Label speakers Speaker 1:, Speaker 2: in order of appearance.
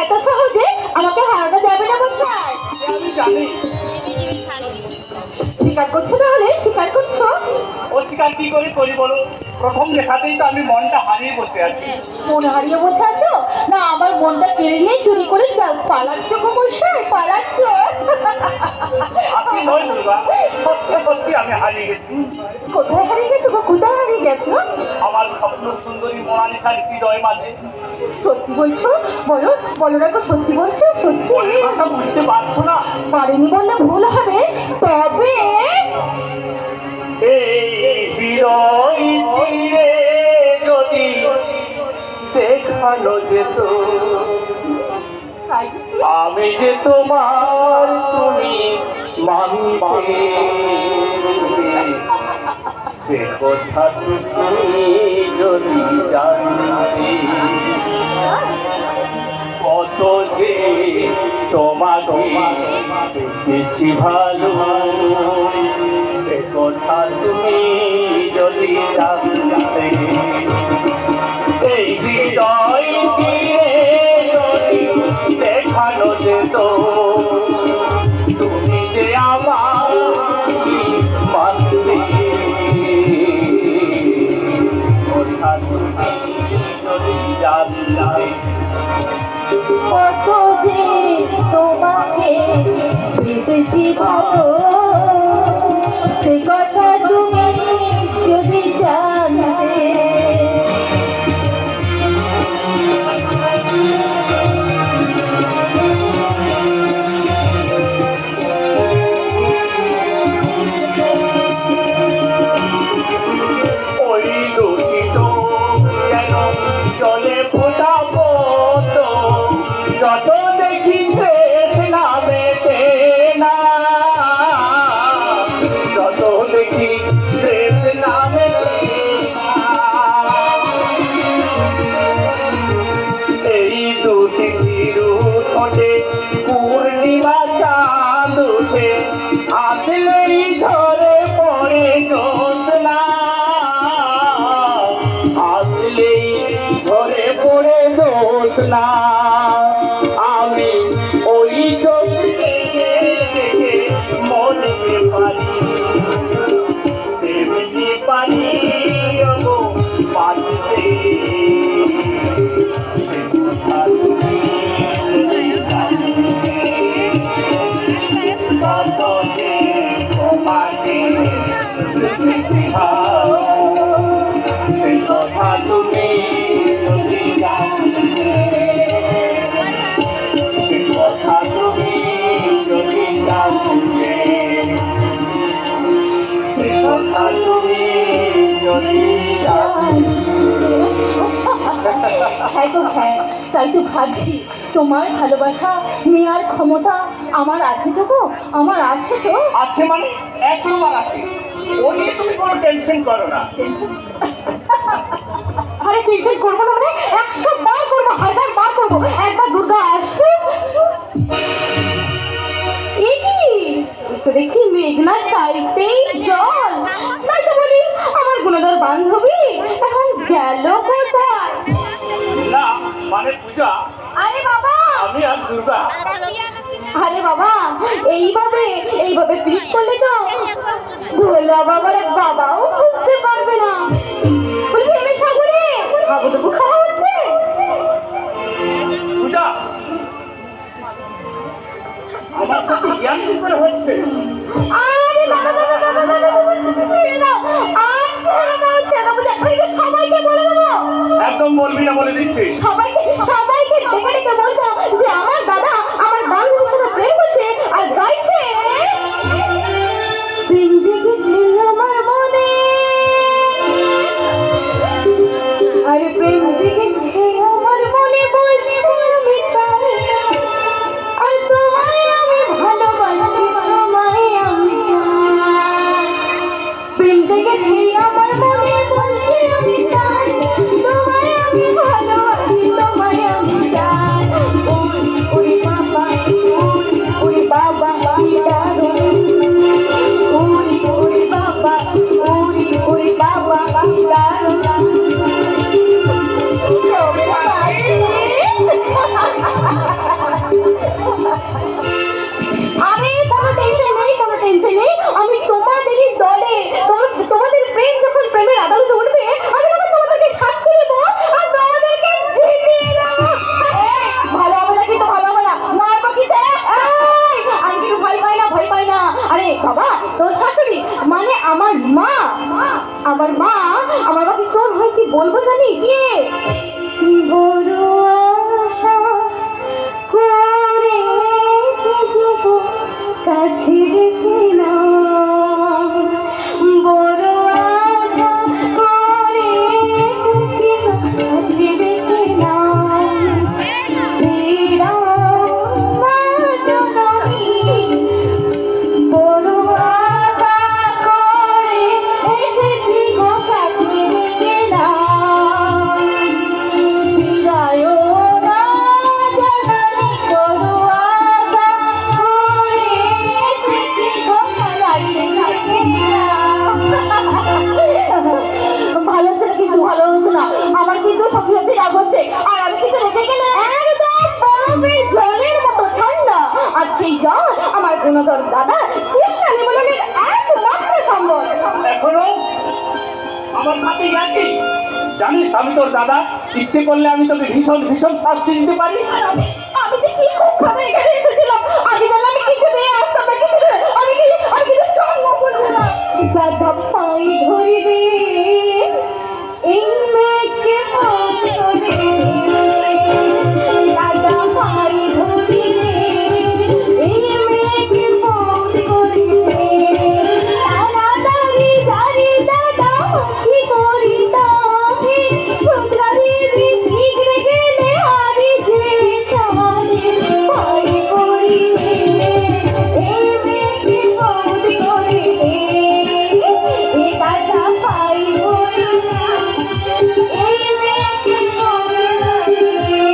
Speaker 1: এত সহজে আমাকে হারানো যাবে না মশাই।
Speaker 2: আমি জানি।
Speaker 1: স্বীকার করছো তাহলে? স্বীকার করছো?
Speaker 2: অস্বীকার কি করে করি বলো? প্রথম দেখাতেই তো আমি মনটা হারিয়ে বসে আছি।
Speaker 1: মন হারিয়ে বসে আছো? না আমার মনটা কেড়ে নিয়ে চুরি করে পালাচ্ছ গো মশাই, পালাচ্ছ।
Speaker 2: আপনি নয় দুর্গা, সত্যি সত্যি আমি হারিয়ে গেছি।
Speaker 1: কোথায় হারিয়ে গেছো গো? কোথায় হারিয়ে গেছো?
Speaker 2: আমার স্বপ্ন সুন্দরী মোনালিসার হৃদয় মাঝে।
Speaker 1: সত্যি বলছো? বলো বলো না গো, সত্যি বলছো? সত্যি?
Speaker 2: ভাষা বুঝতে পারছো না?
Speaker 1: পারিনি বললে ভুল হবে। তবে
Speaker 2: এই হৃদয় চিরে যদি দেখানো যেত, আমি যে তোমার তুমি মানতে, সে কথা তুমি যদি জানতে, কত যে তোমাকে বেঁচেছি ভালো, সে কথা তুমি যদি জানতে। এই হৃদয় চিরে যদি দেখানো যেত, তুমি যে আমার মানতে, কথা তুমি যদি জানতে।
Speaker 1: কত যে তোমাকে বেঁচেছি ভালো, সে কথা তুমি যদি জানতে।
Speaker 2: ওই দুটি তো যেন জলে ফোটা মতো, যত দেখি দেশ নামেতে না, যত দেখি দেশ নামেতে না। এই দুটি ঠোঁটে পূর্ণিমা চাঁদ উঠে, আসলেই ঝরে পড়ে জ্যোৎস্না, আসলেই ঝরে পড়ে জ্যোৎস্না। আমি ওই চোখে দেখে মনকে পারি, তেমনি পারি গো বাঁচতে। সে কথা তুমি যদি জানতে, সে কথা তুমি যদি জানতে, সে কথা তুমি যদি
Speaker 1: হ্যাঁ তো হ্যাঁ, তাই তো ভাবছি তোমার ভালোবাসা নেওয়ার ক্ষমতা আমার আছে তো গো, আমার আছে তো।
Speaker 2: আছে মানে 100 বার আছে, ও নিয়ে তুমি কোনো টেনশন করো না।
Speaker 1: আরে টেনশন করবো না মানে 100 বার করবো, 1000 বার করবো, একবার দুর্গা আসো। তো দেখছি মেঘনা চাইতেই জল, তাই তো বলি আমার গুণধর বান্ধবী এখন গেল কোথায়?
Speaker 2: না মানে পূজা,
Speaker 1: আরে বাবা,
Speaker 2: আমি আর দুর্গা।
Speaker 1: আরে বাবা এইভাবে এইভাবে পিট করলে তো ভোলা বাবার বাবাও বুঝতে পারবে না। বলবি আমি ছাগলে হাবুডুবু খাওয়া হচ্ছে।
Speaker 2: পূজা আমার সাথে জ্ঞান কি করে হচ্ছে?
Speaker 1: আরে বাবা বাবা বাবা বাবা সবাইকে বলে দেবো,
Speaker 2: একদম বলবি না, বলে দিচ্ছি।
Speaker 1: সবাইকে সবাইকে ডেকে ডেকে বলবো যে আমার দাদা আমার বান্ধবীর সাথে প্রেম করছে আর গাইছে প্রেম জেগেছে আমার মনে, আরে প্রেম জেগেছে আমার মনে বলছে আমি তাই, আর তোমায় আমি ভালোবাসি, তোমায় আমি চাই। প্রেম জেগেছে আমার মনে বলছে আমি তাই, তোমায় আমি ভালোবাসি, তোমায় আমি সেই জল আমার গুণধর দাদা কৃষ্ণ নিমন্ত্রণের একমাত্র সম্বল।
Speaker 2: এখনো আমার কাছে গেছি জানিস আমি তোর দাদা, ইচ্ছে করলে আমি তোকে ভীষণ ভীষণ শাস্তি দিতে পারি।
Speaker 1: আমি যে কি খুব ভাবে এখানে এসেছিলাম, আমি জানলাম আমি কিছু দিয়ে আসতাম না, আমি কিছু জন্ম করবো না। দাদা পাই ধরিবে এই মেয়েকে মত করে, দাদা পাই ধরিবে এই মেয়েকে মত করিবে, তাড়াতাড়ি জানি দাদা কি করি তাকে, সুন্দরী বিঘ্নে গেলে হারি যে সাথে পাই করিবে এই মেয়েকে মত করিবে, এ দাদা পাই ধরিবে এই মেয়েকে মত করিবে।